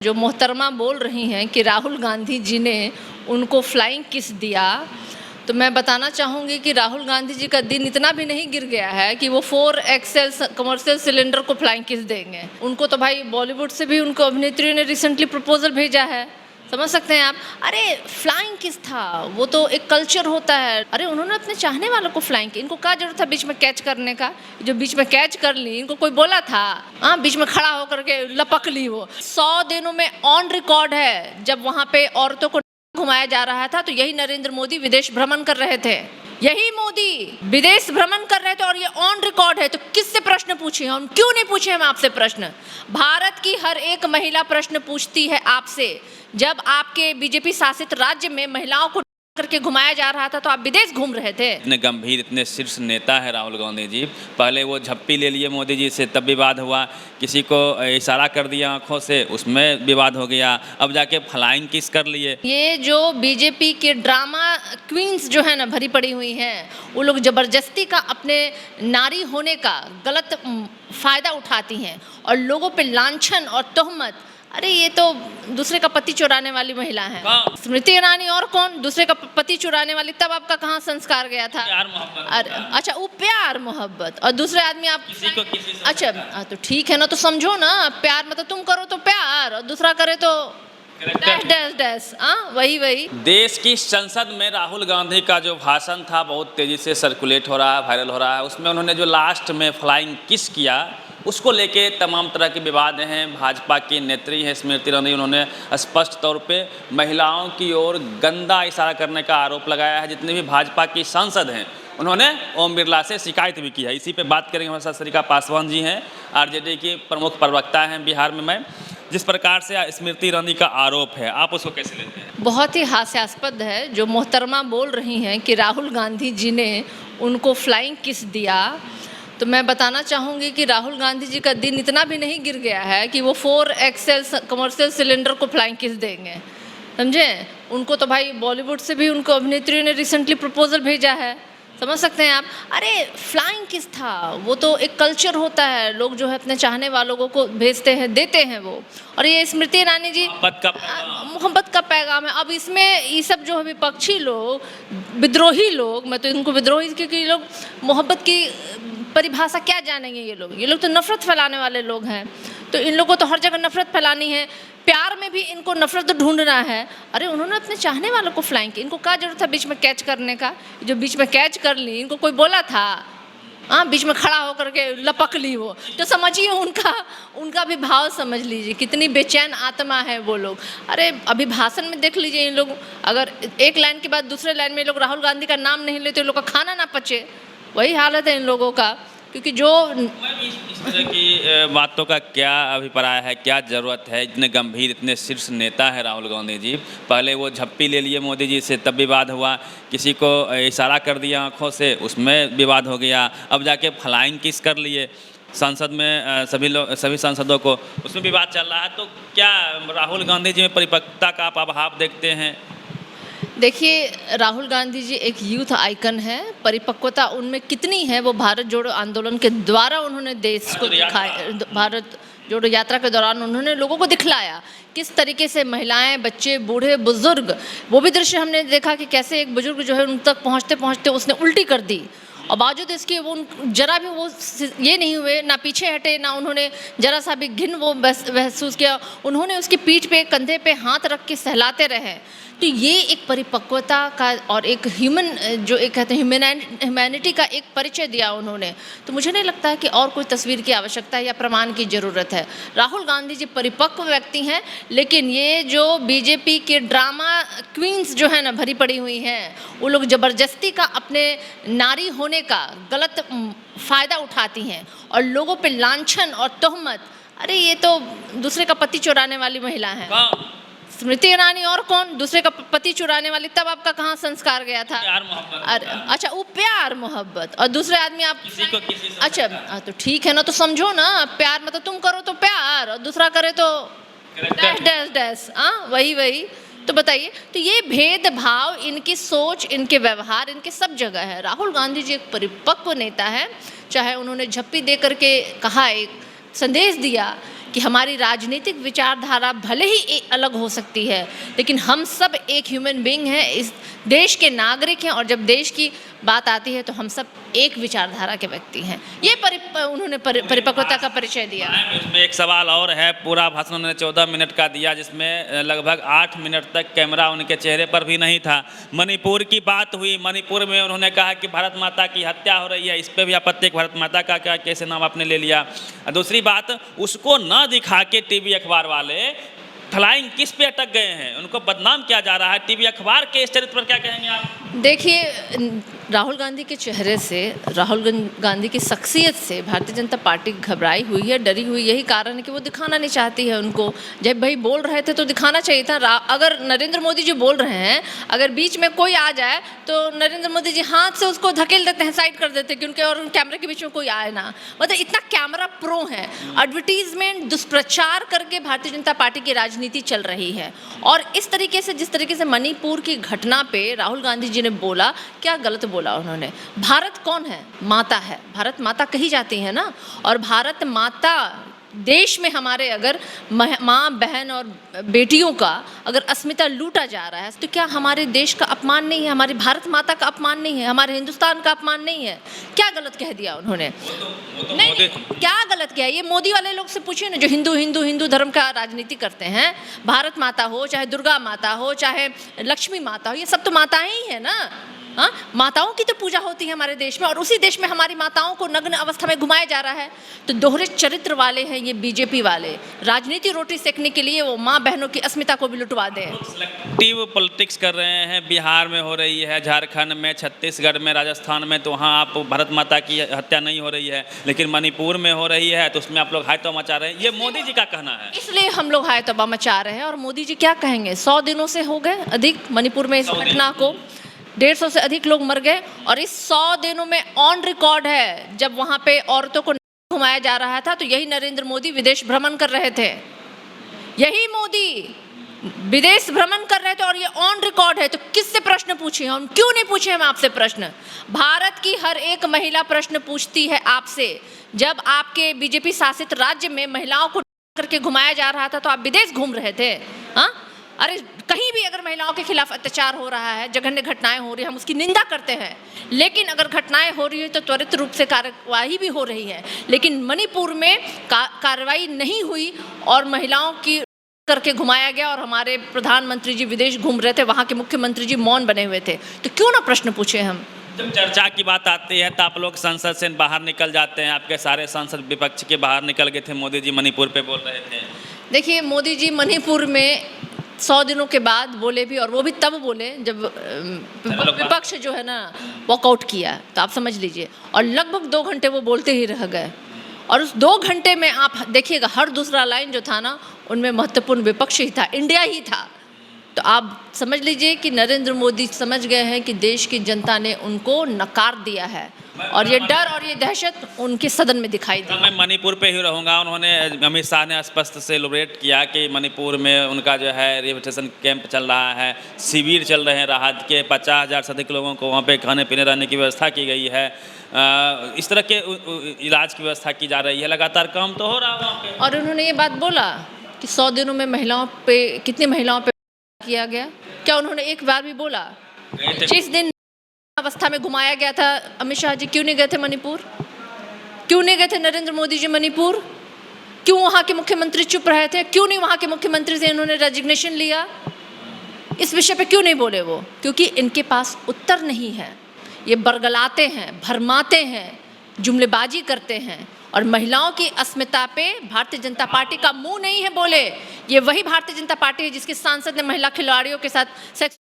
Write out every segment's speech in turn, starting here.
जो मोहतरमा बोल रही हैं कि राहुल गांधी जी ने उनको फ्लाइंग किस दिया, तो मैं बताना चाहूँगी कि राहुल गांधी जी का दिन इतना भी नहीं गिर गया है कि वो 4XL कमर्शियल सिलेंडर को फ्लाइंग किस देंगे। उनको तो भाई बॉलीवुड से भी उनको अभिनेत्री ने रिसेंटली प्रपोजल भेजा है, समझ सकते हैं आप। अरे फ्लाइंग किस था, वो तो एक कल्चर होता है। अरे उन्होंने अपने चाहने वालों को फ्लाइंग की, इनको क्या जरूरत था बीच में कैच करने का। जो बीच में कैच कर ली, इनको कोई बोला था? हाँ, बीच में खड़ा होकर के लपक ली। वो 100 दिनों में ऑन रिकॉर्ड है जब वहाँ पे औरतों को घुमाया जा रहा था, तो यही नरेंद्र मोदी विदेश भ्रमण कर रहे थे, यही मोदी विदेश भ्रमण कर रहे थे और ये ऑन रिकॉर्ड है। तो किससे प्रश्न पूछे हम, क्यों नहीं पूछे हम आपसे प्रश्न? भारत की हर एक महिला प्रश्न पूछती है आपसे। जब आपके बीजेपी शासित राज्य में महिलाओं को करके घुमाया जा रहा था तो आप विदेश घूम रहे थे। इतने गंभीर, इतने शीर्ष नेता है राहुल गांधी जी। पहले वो झप्पी ले लिए मोदी जी से, तब विवाद हुआ। किसी को इशारा कर दिया आंखों से, उसमें विवाद हो गया। अब जाके फ्लाइंग किस कर लिए। ये जो बीजेपी के ड्रामा क्वींस जो है ना भरी पड़ी हुई हैं, वो लोग जबरदस्ती का अपने नारी होने का गलत फायदा उठाती हैं और लोगों पे लांछन और तोहमत। अरे ये तो दूसरे का पति चुराने वाली महिला है स्मृति ईरानी, और कौन? दूसरे का पति चुराने वाली। तब आपका कहाँ संस्कार गया था? प्यार मोहब्बत। अरे अच्छा, वो प्यार मोहब्बत, और दूसरे आदमी आप किसी को किसी से अच्छा तो ठीक है ना, तो समझो ना, प्यार मतलब तुम करो तो प्यार और दूसरा करे तो डैश डैश डैश। वही देश की संसद में राहुल गांधी का जो भाषण था बहुत तेजी से सर्कुलेट हो रहा है, वायरल हो रहा है। उसमें उन्होंने जो लास्ट में फ्लाइंग किस किया, उसको लेके तमाम तरह के विवाद हैं। भाजपा की नेत्री हैं स्मृति ईरानी, उन्होंने स्पष्ट तौर पे महिलाओं की ओर गंदा इशारा करने का आरोप लगाया है। जितने भी भाजपा की सांसद हैं, उन्होंने ओम बिरला से शिकायत भी की है। इसी पे बात करेंगे। हमारे साथ श्रीका पासवान जी हैं, आरजेडी की प्रमुख प्रवक्ता हैं बिहार में। मैं जिस प्रकार से स्मृति ईरानी का आरोप है, आप उसको कैसे लेते हैं? बहुत ही हास्यास्पद है जो मोहतरमा बोल रही हैं कि राहुल गांधी जी ने उनको फ्लाइंग किस दिया। तो मैं बताना चाहूँगी कि राहुल गांधी जी का दिन इतना भी नहीं गिर गया है कि वो 4XL कमर्शियल सिलेंडर को फ्लाइंग किस देंगे, समझे? उनको तो भाई बॉलीवुड से भी उनको अभिनेत्री ने रिसेंटली प्रपोजल भेजा है, समझ सकते हैं आप। अरे फ्लाइंग किस था, वो तो एक कल्चर होता है। लोग जो है अपने चाहने वालों को भेजते हैं, देते हैं वो। और ये स्मृति ईरानी जी मोहब्बत का पैगाम है। अब इसमें ये सब जो है विपक्षी लोग, विद्रोही लोग, मैं तो इनको विद्रोही, क्योंकि लोग मोहब्बत की परिभाषा क्या जानेंगे। ये लोग तो नफरत फैलाने वाले लोग हैं। तो इन लोगों को तो हर जगह नफरत फैलानी है, प्यार में भी इनको नफरत ढूंढना है। अरे उन्होंने अपने चाहने वालों को फ्लाइंग की, इनको क्या जरूरत था बीच में कैच करने का। जो बीच में कैच कर ली, इनको कोई बोला था? हाँ, बीच में खड़ा होकर के लपक ली। वो तो समझिए, उनका भी भाव समझ लीजिए, कितनी बेचैन आत्मा है वो लोग। अरे अभी भाषण में देख लीजिए, इन लोग अगर एक लाइन के बाद दूसरे लाइन में लोग राहुल गांधी का नाम नहीं लेते, लोग का खाना ना पचे। वही हालत है इन लोगों का। क्योंकि जो इस तरह की बातों का क्या अभिप्राय है, क्या ज़रूरत है? इतने गंभीर, इतने शीर्ष नेता है राहुल गांधी जी। पहले वो झप्पी ले लिए मोदी जी से, तब विवाद हुआ। किसी को इशारा कर दिया आंखों से, उसमें विवाद हो गया। अब जाके फ्लाइंग किस कर लिए संसद में सभी सांसदों को, उसमें विवाद चल रहा है। तो क्या राहुल गांधी जी में परिपक्वता का आप अभाव देखते हैं? देखिए, राहुल गांधी जी एक यूथ आइकन है। परिपक्वता उनमें कितनी है, वो भारत जोड़ो आंदोलन के द्वारा उन्होंने देश को दिखाया। भारत जोड़ो यात्रा के दौरान उन्होंने लोगों को दिखलाया किस तरीके से महिलाएं, बच्चे, बूढ़े, बुजुर्ग, वो भी दृश्य हमने देखा कि कैसे एक बुजुर्ग जो है उन तक पहुँचते पहुँचते उसने उल्टी कर दी। और बावजूद इसके वो जरा भी वो ये नहीं हुए, ना पीछे हटे, ना उन्होंने जरा सा भी घिन वो महसूस किया। उन्होंने उसकी पीठ पे, कंधे पे हाथ रख के सहलाते रहे। तो ये एक परिपक्वता का और एक जो एक कहते हैं ह्यूमैनिटी का एक परिचय दिया उन्होंने। तो मुझे नहीं लगता है कि और कोई तस्वीर की आवश्यकता है या प्रमाण की ज़रूरत है। राहुल गांधी जी परिपक्व व्यक्ति हैं, लेकिन ये जो बीजेपी के ड्रामा क्वींस जो है ना भरी पड़ी हुई हैं, वो लोग जबरदस्ती का अपने नारी होने का गलत फायदा उठाती हैं और लोगों पे लांछन और तोहमत। अरे ये तो दूसरे का पति चुराने वाली महिला है स्मृति ईरानी, और कौन? दूसरे का पति चुराने वाली। तब आपका कहाँ संस्कार गया था? प्यार मोहब्बत। अरे अच्छा, वो प्यार मोहब्बत, और दूसरे आदमी आप किसी को किसी से अच्छा तो ठीक है ना, तो समझो ना, प्यार मतलब तुम करो तो प्यार और दूसरा करे तो डैश डैश डैश। वही तो बताइए, तो ये भेदभाव, इनकी सोच, इनके व्यवहार, इनके सब जगह है। राहुल गांधी जी एक परिपक्व नेता है। चाहे उन्होंने झप्पी दे करके कहा, एक संदेश दिया कि हमारी राजनीतिक विचारधारा भले ही अलग हो सकती है, लेकिन हम सब एक ह्यूमन बीइंग हैं, इस देश के नागरिक हैं, और जब देश की बात आती है तो हम सब एक विचारधारा के व्यक्ति हैं। ये उन्होंने परिपक्वता का परिचय दिया। इसमें एक सवाल और है, पूरा भाषण उन्होंने 14 मिनट का दिया, जिसमें लगभग 8 मिनट तक कैमरा उनके चेहरे पर भी नहीं था। मणिपुर की बात हुई, मणिपुर में उन्होंने कहा कि भारत माता की हत्या हो रही है, इस पर भी आपत्ति, भारत माता का क्या कैसे नाम आपने ले लिया। दूसरी बात, उसको न दिखा के टीवी अखबार वाले फ्लाइंग किस पे अटक गए हैं, उनको बदनाम किया जा रहा है। टीवी अखबार के इस चरित्र पर क्या कहेंगे आप? देखिए, राहुल गांधी के चेहरे से, राहुल गांधी की शख्सियत से भारतीय जनता पार्टी घबराई हुई है, डरी हुई। यही कारण है कि वो दिखाना नहीं चाहती है उनको। जब भाई बोल रहे थे तो दिखाना चाहिए था। अगर नरेंद्र मोदी जी बोल रहे हैं, अगर बीच में कोई आ जाए तो नरेंद्र मोदी जी हाथ से उसको धकेल देते हैं, साइड कर देते हैं कि उनके और कैमरे के बीच में कोई आए ना। मतलब इतना कैमरा प्रो है। एडवर्टीजमेंट, दुष्प्रचार करके भारतीय जनता पार्टी की राजनीति चल रही है। और इस तरीके से, जिस तरीके से मणिपुर की घटना पे राहुल गांधी जी ने बोला, क्या गलत बोला उन्होंने? भारत कौन है? माता है। भारत माता कही जाती है ना। और भारत माता देश में हमारे अगर माँ, बहन और बेटियों का अगर अस्मिता लूटा जा रहा है, तो क्या हमारे देश का अपमान नहीं है? हमारी भारत माता का अपमान नहीं है? हमारे हिंदुस्तान का अपमान नहीं है? क्या गलत कह दिया उन्होंने? नहीं, क्या गलत किया? ये मोदी वाले लोग से पूछिए ना, जो हिंदू धर्म का राजनीति करते हैं। भारत माता हो, चाहे दुर्गा माता हो, चाहे लक्ष्मी माता हो, ये सब तो माताएं ही है ना। हाँ, माताओं की तो पूजा होती है हमारे देश में, और उसी देश में हमारी माताओं को नग्न अवस्था में घुमाया जा रहा है। तो दोहरे चरित्र वाले हैं ये बीजेपी वाले। राजनीति रोटी सेकने के लिए वो माँ बहनों की अस्मिता को भी लुटवा दें। सिलेक्टिव पॉलिटिक्स कर रहे हैं। बिहार में हो रही है, झारखंड में, छत्तीसगढ़ में, राजस्थान में, तो वहाँ आप भारत माता की हत्या नहीं हो रही है, लेकिन मणिपुर में हो रही है, तो उसमें आप लोग हाय तो मचा रहे हैं। ये मोदी जी का कहना है, इसलिए हम लोग हाय तौबा मचा रहे हैं। और मोदी जी क्या कहेंगे? 100 दिनों से हो गए अधिक मणिपुर में इस घटना को, 150 से अधिक लोग मर गए। और इस 100 दिनों में ऑन रिकॉर्ड है, जब वहां पे औरतों को घुमाया जा रहा था, तो यही नरेंद्र मोदी विदेश भ्रमण कर रहे थे। यही मोदी विदेश भ्रमण कर रहे थे, और ये ऑन रिकॉर्ड है। तो किससे प्रश्न पूछे हम? क्यों नहीं पूछे हम आपसे प्रश्न? भारत की हर एक महिला प्रश्न पूछती है आपसे। जब आपके बीजेपी शासित राज्य में महिलाओं को करके घुमाया जा रहा था, तो आप विदेश घूम रहे थे। हाँ, अरे कहीं भी अगर महिलाओं के खिलाफ अत्याचार हो रहा है, जघन्य घटनाएं हो रही है, हम उसकी निंदा करते हैं। लेकिन अगर घटनाएं हो रही है तो त्वरित रूप से कार्रवाई भी हो रही है। लेकिन मणिपुर में कार्रवाई नहीं हुई और महिलाओं की करके घुमाया गया, और हमारे प्रधानमंत्री जी विदेश घूम रहे थे, वहाँ के मुख्यमंत्री जी मौन बने हुए थे। तो क्यों ना प्रश्न पूछे हम? जब चर्चा की बात आती है तो आप लोग संसद से बाहर निकल जाते हैं। आपके सारे सांसद विपक्ष के बाहर निकल गए थे। मोदी जी मणिपुर पे बोल रहे थे। देखिए, मोदी जी मणिपुर में 100 दिनों के बाद बोले भी, और वो भी तब बोले जब विपक्ष जो है ना वॉकआउट किया। तो आप समझ लीजिए, और लगभग 2 घंटे वो बोलते ही रह गए। और उस 2 घंटे में आप देखिएगा, हर दूसरा लाइन जो था ना, उनमें महत्वपूर्ण विपक्ष ही था, इंडिया ही था। तो आप समझ लीजिए कि नरेंद्र मोदी समझ गए हैं कि देश की जनता ने उनको नकार दिया है, और ये डर और ये दहशत उनके सदन में दिखाई दी। मैं मणिपुर पे ही रहूँगा। उन्होंने, अमित शाह ने स्पष्ट से एलोबरेट किया कि मणिपुर में उनका जो है रिहेबिलिटेशन कैंप चल रहा है, शिविर चल रहे हैं राहत के। 50,000 से अधिक लोगों को वहाँ पे खाने पीने रहने की व्यवस्था की गई है। इस तरह के इलाज की व्यवस्था की जा रही है। लगातार काम तो हो रहा है वहाँ पे। और उन्होंने ये बात बोला कि 100 दिनों में महिलाओं पे, कितनी महिलाओं पे किया गया? क्या उन्होंने एक बार भी बोला? जिस दिन अवस्था में घुमाया गया था, अमित शाह जी क्यों नहीं गए थे मणिपुर? क्यों नहीं गए थे नरेंद्र मोदी जी मणिपुर? क्यों वहाँ के मुख्यमंत्री चुप रहे थे? क्यों नहीं वहाँ के मुख्यमंत्री से इन्होंने रेजिग्नेशन लिया? इस विषय पे क्यों नहीं बोले वो? क्योंकि इनके पास उत्तर नहीं है। ये बरगलाते हैं, भरमाते हैं, जुमलेबाजी करते हैं, और महिलाओं की अस्मिता पे भारतीय जनता पार्टी का मुंह नहीं है बोले। ये वही भारतीय जनता पार्टी है जिसके सांसद ने महिला खिलाड़ियों के साथ सेक्स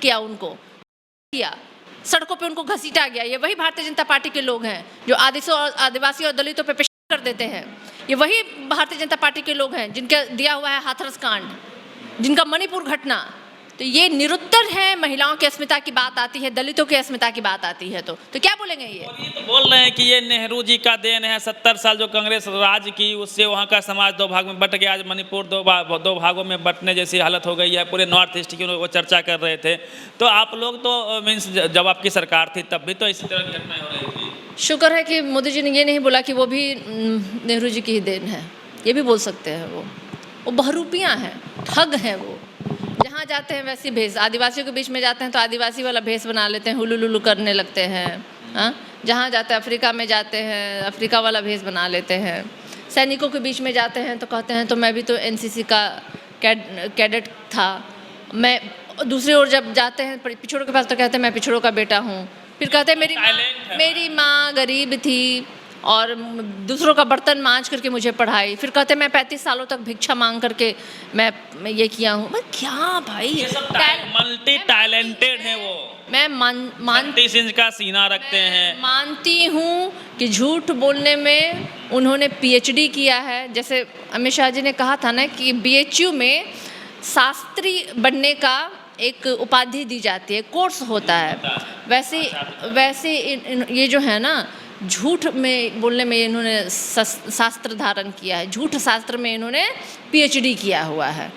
किया, उनको किया, सड़कों पे उनको घसीटा गया। ये वही भारतीय जनता पार्टी के लोग हैं जो आदिवासी और दलितों पे पेश कर देते हैं। ये वही भारतीय जनता पार्टी के लोग हैं जिनका दिया हुआ है हाथरस कांड, जिनका मणिपुर घटना। तो ये निरुत्तर है। महिलाओं की अस्मिता की बात आती है, दलितों की अस्मिता की बात आती है, तो क्या बोलेंगे ये? और ये तो बोल रहे हैं कि ये नेहरू जी का देन है। 70 साल जो कांग्रेस राज की, उससे वहाँ का समाज 2 भाग में बट गया। आज मणिपुर 2 भागों में बटने जैसी हालत हो गई है। पूरे नॉर्थ ईस्ट की वो चर्चा कर रहे थे। तो आप लोग तो मीन्स जब आपकी सरकार थी तब भी तो इसी तरह की घटनाएं हो रही थी। शुक्र है कि मोदी जी ने ये नहीं बोला कि वो भी नेहरू जी की ही देन है। ये भी बोल सकते हैं। वो बहरूपियाँ हैं, ठग हैं वो। जहाँ जाते हैं वैसी भेष, आदिवासियों के बीच में जाते हैं तो आदिवासी वाला भेष बना लेते हैं, हुलू लुलू करने लगते हैं। हाँ, जहाँ जाते हैं, अफ्रीका में जाते हैं, अफ्रीका वाला भेष बना लेते हैं। सैनिकों के बीच में जाते हैं तो कहते हैं तो मैं भी तो एनसीसी का कैडेट था। मैं दूसरी ओर जब जाते हैं पिछड़ों के पास तो कहते हैं मैं पिछड़ों का बेटा हूँ। फिर कहते हैं मेरी माँ गरीब थी और दूसरों का बर्तन मांज करके मुझे पढ़ाई। फिर कहते हैं मैं 35 सालों तक भिक्षा मांग करके मैं ये किया हूँ। मैं क्या भाई, ये सब मल्टी टैलेंटेड है वो। मैं 30 इंच का सीना रखते हैं। मानती हूँ कि झूठ बोलने में उन्होंने पीएचडी किया है। जैसे अमित शाह जी ने कहा था ना कि बीएचयू में शास्त्री बनने का एक उपाधि दी जाती है, कोर्स होता है। वैसे ये जो है ना, झूठ में बोलने में इन्होंने शास्त्र धारण किया है, झूठ शास्त्र में इन्होंने पीएचडी किया हुआ है।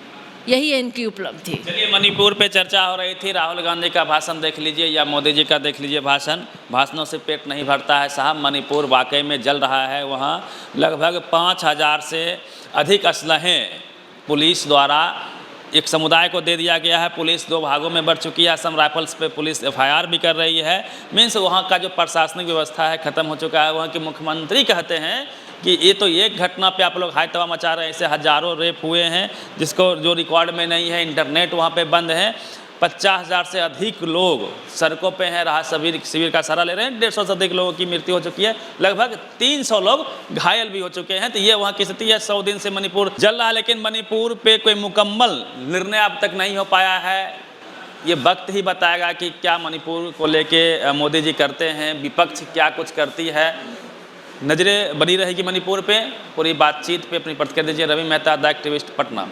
यही है इनकी उपलब्धि। चलिए, मणिपुर पे चर्चा हो रही थी। राहुल गांधी का भाषण देख लीजिए या मोदी जी का देख लीजिए भाषणों से पेट नहीं भरता है साहब। मणिपुर वाकई में जल रहा है। वहाँ लगभग 5000 से अधिक असलहे पुलिस द्वारा एक समुदाय को दे दिया गया है। पुलिस 2 भागों में बढ़ चुकी है। असम राइफल्स पे पुलिस एफआईआर भी कर रही है। मीन्स वहाँ का जो प्रशासनिक व्यवस्था है ख़त्म हो चुका है। वहाँ के मुख्यमंत्री कहते हैं कि ये तो एक घटना पे आप लोग हाई तवा मचा रहे हैं, ऐसे हज़ारों रेप हुए हैं जिसको जो रिकॉर्ड में नहीं है। इंटरनेट वहाँ पे बंद है। 50,000 से अधिक लोग सड़कों पे हैं, राहत शिविर का सहारा ले रहे हैं। 150 से अधिक लोगों की मृत्यु हो चुकी है। लगभग 300 लोग घायल भी हो चुके हैं। तो ये वहाँ की स्थिति है। 100 दिन से मणिपुर जल रहा है, लेकिन मणिपुर पे कोई मुकम्मल निर्णय अब तक नहीं हो पाया है। ये वक्त ही बताएगा कि क्या मणिपुर को लेके मोदी जी करते हैं, विपक्ष क्या कुछ करती है। नज़रें बनी रहेगी मणिपुर पे। पूरी बातचीत पे अपनी प्रतिक्रिया दीजिए। Ravi Mehta, the activist, Patna.